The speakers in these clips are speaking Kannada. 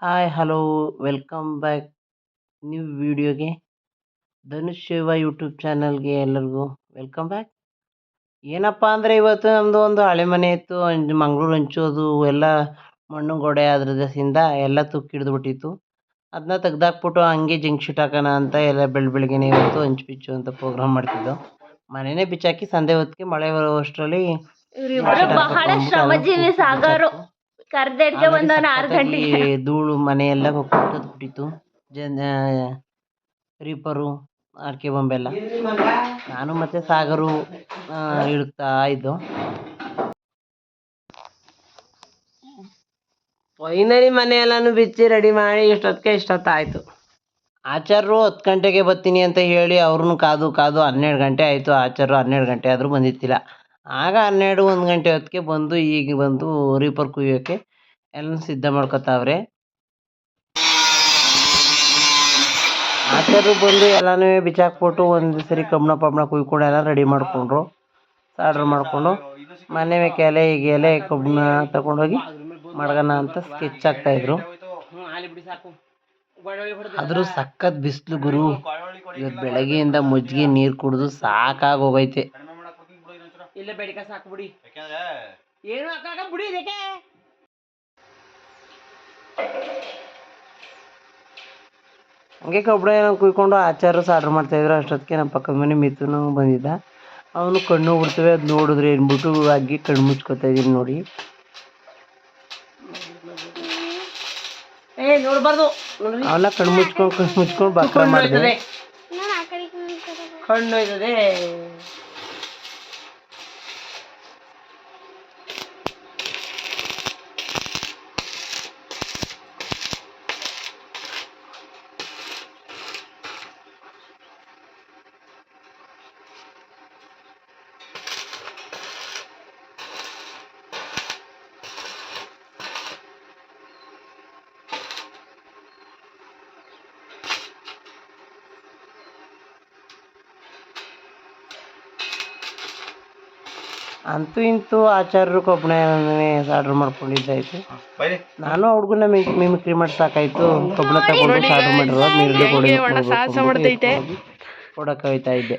Hi hello welcome back new ವಿಡಿಯೋಗೆ ಧನುಷ್ ಶಿವ ಯೂಟ್ಯೂಬ್ ಚಾನಲ್ಗೆ ಎಲ್ಲರಿಗೂ ವೆಲ್ಕಮ್ ಬ್ಯಾಕ್. ಏನಪ್ಪ ಅಂದರೆ ಇವತ್ತು ನಮ್ಮದು ಒಂದು ಹಳೆ ಮನೆ ಇತ್ತು. ಮಂಗಳೂರು ಹಂಚೋದು ಎಲ್ಲ ಮಣ್ಣು ಗೋಡೆ ಅದ್ರ ದಸಿಂದ ಎಲ್ಲ ತುಕ್ಕು ಹಿಡಿದ್ಬಿಟ್ಟಿತ್ತು. ಅದನ್ನ ತೆಗ್ದಾಕ್ಬಿಟ್ಟು ಹಂಗೆ ಜಿಂಕ್ ಶೀಟ್ ಹಾಕೋಣ ಅಂತ ಎಲ್ಲ ಬೆಳಗ್ಗೆನೆ ಇವತ್ತು ಹಂಚು ಬಿಚ್ಚು ಅಂತ ಪ್ರೋಗ್ರಾಮ್ ಮಾಡ್ತಿದ್ದೋ. ಮನೆಯೇ ಬಿಚ್ಚಾಕಿ ಸಂದೆ ಹೊತ್ತಿಗೆ ಮಳೆ ಬರುವಷ್ಟರಲ್ಲಿ ಬಹಳ ಶ್ರಮಜೀವಿ ಸಾಗರು ಕರ್ದೆಡ್ಗೆ ಒಂದು 6 ಗಂಟೆಗೆ ಧೂಳು ಮನೆಯೆಲ್ಲ ಬಿಟ್ಟಿತ್ತು. ರೀಪರು ಅಡಿಕೆ ಬೊಂಬೆಲ್ಲ ನಾನು ಮತ್ತೆ ಸಾಗರು ಇಡ್ತಾ ಇದ್ದು. ಫೈನಲಿ ಮನೆಯೆಲ್ಲಾನು ಬಿಚ್ಚಿ ರೆಡಿ ಮಾಡಿ ಇಷ್ಟೊತ್ತಾಯ್ತು. ಆಚಾರ್ಯರು 10 ಗಂಟೆಗೆ ಬರ್ತೀನಿ ಅಂತ ಹೇಳಿ ಅವ್ರನ್ನೂ ಕಾದು 12 ಗಂಟೆ ಆಯಿತು. ಆಚಾರ್ಯರು 12 ಗಂಟೆ ಆದರೂ ಬಂದಿತ್ತಿಲ್ಲ. ಆಗ 12 1 ಗಂಟೆ ಹೊತ್ತಿಗೆ ಬಂದು ಈಗ ಬಂದು ರೀಪರ್ ಕುಯ್ಯೋಕ್ಕೆ ಎಲ್ಲ ಸಿದ್ಧ ಮಾಡ್ಕೊತಾವ್ರೆ. ಆಚಾರ್ಯರು ಬಂದು ಎಲ್ಲನೂ ಬಿಚ್ಚಾಕ್ಬಿಟ್ಟು ಒಂದು ಸರಿ ಕಬ್ಬಣ ಪಬ್ಬಣ ಕುಯ್ಕೊಂಡು ಎಲ್ಲ ರೆಡಿ ಮಾಡಿಕೊಂಡ್ರು. ಆರ್ಡ್ರ್ ಮಾಡಿಕೊಂಡು ಮನೆ ಮೇಕೆ ಎಲೆ ಈಗ ಎಲೆ ಕಬ್ಬಣ ತಗೊಂಡೋಗಿ ಮಡ್ಗಣ ಅಂತ ಸ್ಕೆಚ್ ಆಗ್ತಾಯಿದ್ರು. ಆದರೂ ಸಖತ್ ಬಿಸಿಲು ಗುರು. ಇವತ್ತು ಬೆಳಗ್ಗೆಯಿಂದ ಮಜ್ಜಿಗೆ ನೀರು ಕುಡಿದು ಸಾಕಾಗೋಗೈತೆ. ಇಲ್ಲೇ ಬೇಡಿಕ ಸಾಕು ಬಿಡಿ, ಏನು ಹಾಕಾಗ ಬಿಡಿ. ಇದಕ್ಕೆ ಹಂಗೆ ಕಬ್ಬಣ ಕುಯ್ಕೊಂಡು ಆಚಾರ್ಯರು ಆರ್ಡ್ರ್ ಮಾಡ್ತಾಯಿದ್ರು. ಅಷ್ಟೊತ್ತಿಗೆ ನಮ್ಮ ಪಕ್ಕದ ಮನೆ ಮಿಥುನು ಬಂದಿದ್ದ. ಅವನು ಕಣ್ಣು ಬಿಡ್ತವೆ, ಅದು ನೋಡಿದ್ರೆ ಏನ್ಬಿಟ್ಟು ಆಗಿ ಕಣ್ಣು ಮುಚ್ಕೋತಾ ಇದ್ದೀನಿ ನೋಡಿ. ನೋಡ್ಬಾರ್ದು ಅವೆಲ್ಲ ಕಣ್ಣು ಮುಚ್ಕೊಂಡು ಬಾಕ್ರ ಮಾಡಿದೆ. ಕಣ್ಣು ಹೋಯ್ತದೆ. ಅಂತೂ ಇಂತೂ ಆಚಾರ್ಯರು ಕಬ್ಬಣ ಆರ್ಡ್ರ್ ಮಾಡ್ಕೊಂಡಿದ್ದಾಯ್ತು. ನಾನು ಹುಡುಗನ ಮಿಮಿಕ್ರಿ ಮಾಡಿ ಸಾಕಾಯ್ತು. ಕಬ್ಬಣ ತಗೊಂಡು ಆರ್ಡ್ರ್ ಮಾಡಿರೋ ಮೇಲ್ಗಡೆ ಕೊಡಕ್ಕೆ ಹೋಯ್ತಾ ಇದ್ದೆ.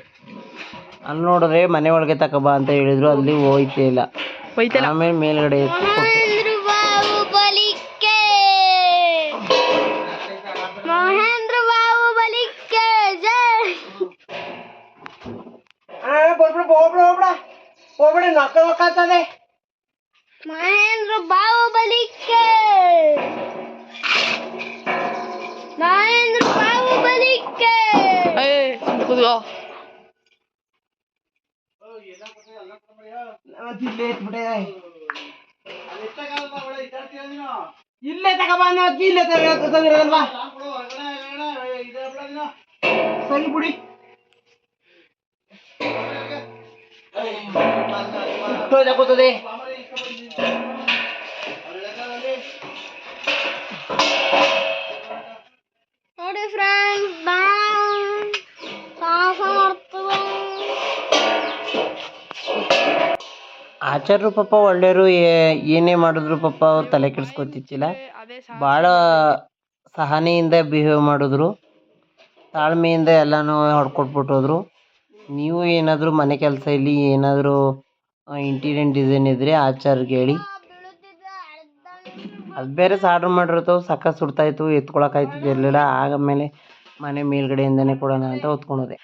ಅಲ್ಲಿ ನೋಡಿದ್ರೆ ಮನೆ ಒಳಗೆ ತಗೋಬಾ ಅಂತ ಹೇಳಿದ್ರು, ಅಲ್ಲಿ ಹೋಯ್ತೇ ಇಲ್ಲ. ಆಮೇಲೆ ಮೇಲ್ಗಡೆ ಎತ್ತಿ ಕೊಟ್ಟೆ. ಹೋಗ್ಬಿಡಿ ನಕ್ಕದೆ ಮಹೇಂದ್ರ ಬಾಹುಬಲಿಕ್ಕೆ ಮಹೇಂದ್ರ ಬಾಹುಬಲಿಕ್ಕೆ ಇಲ್ಲೇ ತಗೋಬಂದ ಇಲ್ಲೇ ತಂದಿರೋದಲ್ವಾ. ಸರಿ ಬಿಡಿ. ಕೂತದೆ ನೋಡಿ ಫ್ರೆಂಡ್ಸ್, ಆಚಾರ್ಯರು ಪಾಪ ಒಳ್ಳೆಯವರು. ಏನೇ ಮಾಡಿದ್ರು ಪಾಪ ಅವ್ರು ತಲೆ ಕೆಡಿಸ್ಕೊತಿದ್ದಿಲ್ಲ. ಭಾಳ ಸಹನೆಯಿಂದ ಬಿಹೇವ್ ಮಾಡಿದ್ರು, ತಾಳ್ಮೆಯಿಂದ ಎಲ್ಲನೂ ಹೊಡ್ಕೊಟ್ಬಿಟ್ಟೋದ್ರು. ನೀವು ಏನಾದರೂ ಮನೆ ಕೆಲಸ ಇಲ್ಲಿ ಏನಾದರೂ ಇಂಟೀರಿಯರ್ ಡಿಸೈನ್ ಇದ್ದರೆ ಆಚಾರ್ಯಗೆ ಹೇಳಿ. ಅದು ಬೇರೆ ಆರ್ಡ್ರ್ ಮಾಡಿರ್ತಾವೆ, ಸಖತ್ ಸುಡ್ತಾಯಿತ್ತು, ಎತ್ಕೊಳಕ್ಕಾಯ್ತಿದ್ದಿರಲಿಲ್ಲ. ಆಮೇಲೆ ಮನೆ ಮೇಲ್ಗಡೆಯಿಂದನೇ ಕೊಡೋಣ ಅಂತ ಹೊತ್ಕೊಳೋದೆ.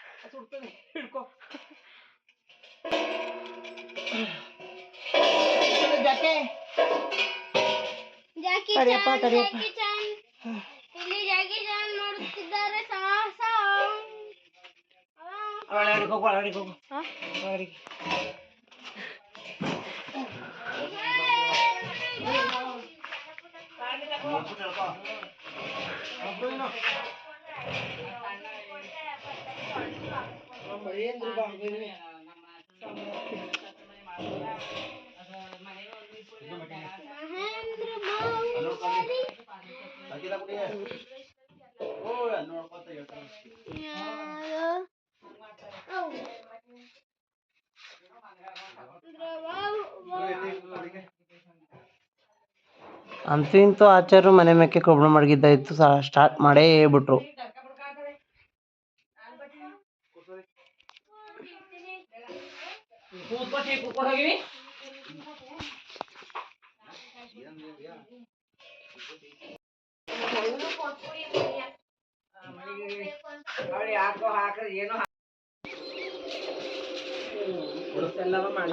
ಅಂತೂ ಇಂತೂ ಆಚಾರ್ಯ ಮನೆ ಮೇಕೆ ಕಬ್ಬಣ ಮಡಗಿದ್ದಾಯ್ತು ಸ್ಟಾರ್ಟ್ ಮಾಡೇ ಬಿಟ್ರು.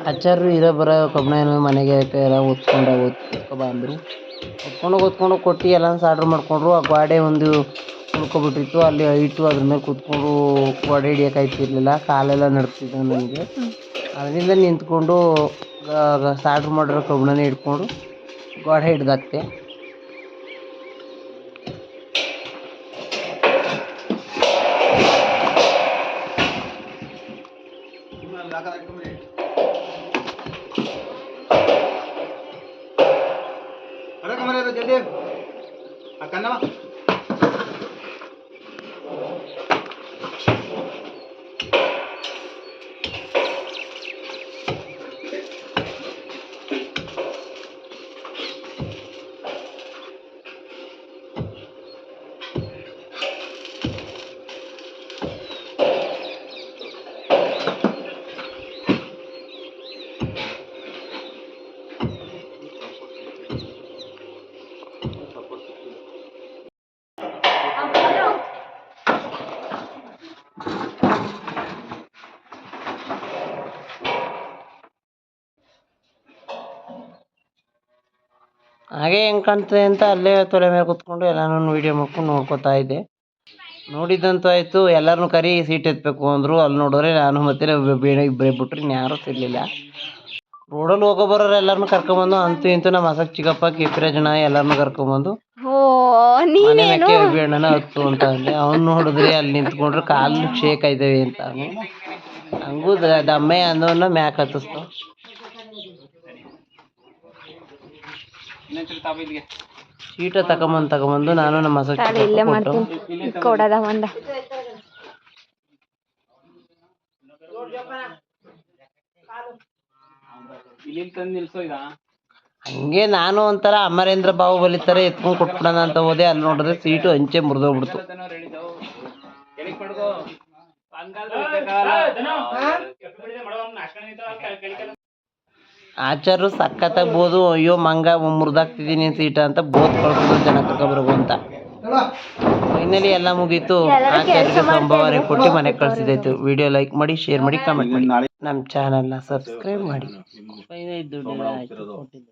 ಆಚಾರ್ಯರು ಇರೋ ಬರೋ ಕಬ್ಬಣ ಏನೋ ಮನೆಗೆ ಎಲ್ಲ ಓದ್ಕೊ ಬಂದರು. ಓದ್ಕೊಂಡು ಕೊಟ್ಟು ಎಲ್ಲ ಆರ್ಡ್ರ್ ಮಾಡ್ಕೊಂಡ್ರು. ಆ ಗೋಡೆ ಒಂದು ಉಳ್ಕೊಬಿಟ್ಟಿತ್ತು, ಅಲ್ಲಿ ಹೈಟು ಅದ್ರ ಮೇಲೆ ಕೂತ್ಕೊಂಡು ಗೋಡೆ ಹಿಡಿಯೋಕ್ಕಾಯ್ತಿರ್ಲಿಲ್ಲ, ಕಾಲೆಲ್ಲ ನಡ್ತಿದ್ವು ನನಗೆ. ಅದರಿಂದ ನಿಂತ್ಕೊಂಡು ಆರ್ಡ್ರ್ ಮಾಡಿರೋ ಕಬ್ಬಣನೇ ಹಿಡ್ಕೊಂಡು ಗೋಡೆ ಹಿಡ್ದಾಕ್ತೆ. ಹಾಗೆ ಹೆಂಗೆ ಕಾಣ್ತದೆ ಅಂತ ಅಲ್ಲೇ ತೊಲೆ ಮೇಲೆ ಕೂತ್ಕೊಂಡು ಎಲ್ಲಾನು ವೀಡಿಯೋ ಮಾಡ್ಕೊಂಡು ನೋಡ್ಕೊತಾ ಇದ್ದೆ. ನೋಡಿದ್ದಂತೂ ಆಯಿತು. ಎಲ್ಲರನ್ನೂ ಕರಿ ಸೀಟ್ ಎತ್ತಬೇಕು ಅಂದರು. ಅಲ್ಲಿ ನೋಡಿದ್ರೆ ನಾನು ಮತ್ತೆ ಬೇಡ ಇಬ್ಬರೇ ಬಿಟ್ರು, ಇನ್ಯಾರೂ ಸಿಗಲಿಲ್ಲ. ರೋಡಲ್ಲಿ ಹೋಗೋ ಬರೋರು ಎಲ್ಲರನ್ನೂ ಕರ್ಕೊಂಬಂದು ಅಂತೂ ಇಂತೂ ನಮ್ಮ ಹಸಕ್ ಚಿಕ್ಕಪ್ಪ ಕೆಪಿರಾಜಣ್ಣ ಎಲ್ಲರನ್ನೂ ಕರ್ಕೊಂಬಂದು ಮನೆ ಮೇಕೆ ಅಣ್ಣನ ಹತ್ತು ಅಂತ ಅಂದೆ. ಅವ್ನು ನೋಡಿದ್ರೆ ಅಲ್ಲಿ ನಿಂತ್ಕೊಂಡ್ರೆ ಕಾಲು ಶೇಕ್ ಆಯ್ತವೆ ಅಂತ ಅವನು. ಹಂಗೂ ದಮ್ಮೆ ಅಂದವನ್ನ ಮ್ಯಾಕ್ ಹತ್ತಿಸ್ತು. ಸೀಟ ತಗೊಂಬಂದು ನಾನು ನಮ್ಮ ಹಸಕ್ ಕೊಡದ ಒಂದ ಹಂಗೆ ನಾನು ಒಂಥರ ಅಮರೇಂದ್ರ ಬಾಹುಬಲಿ ಥರ ಎತ್ಕೊಂಡು ಕೊಟ್ಬಿಡೋಣ ಅಂತ ಹೋದೆ. ಅಲ್ಲಿ ನೋಡಿದ್ರೆ ಸೀಟು ಹಂಚೆ ಮುರಿದೋಗ್ಬಿಡ್ತು. ಆಚಾರ್ಯರು ಸಖತ್ತಾಗಿ ಬೋದು, ಅಯ್ಯೋ ಮಂಗ ಮುರಿದಾಕ್ತಿದ್ದೀನಿ ಸೀಟ ಅಂತ ಬೋದ್ ಕಳ್ಸಿದ್ರು ಜನ ಕರ್ಕೊಬರ್ಗು ಅಂತ. ಫೈನಲಿ ಎಲ್ಲ ಮುಗೀತು. ಆಚಾರ್ಯರಿಗೆ ಸಂಭಾವನೆ ಕೊಟ್ಟು ಮನೆಗೆ ಕಳ್ಸಿದಾಯ್ತು. ವಿಡಿಯೋ ಲೈಕ್ ಮಾಡಿ, ಶೇರ್ ಮಾಡಿ, ಕಮೆಂಟ್ ಮಾಡಿ, ನಮ್ಮ ಚಾನಲ್ನ ಸಬ್ಸ್ಕ್ರೈಬ್ ಮಾಡಿ. ಫೈನಲಿ ದುಡ್ಡು ಆಯ್ತು ಕೊಟ್ಟಿದ್ದೆ.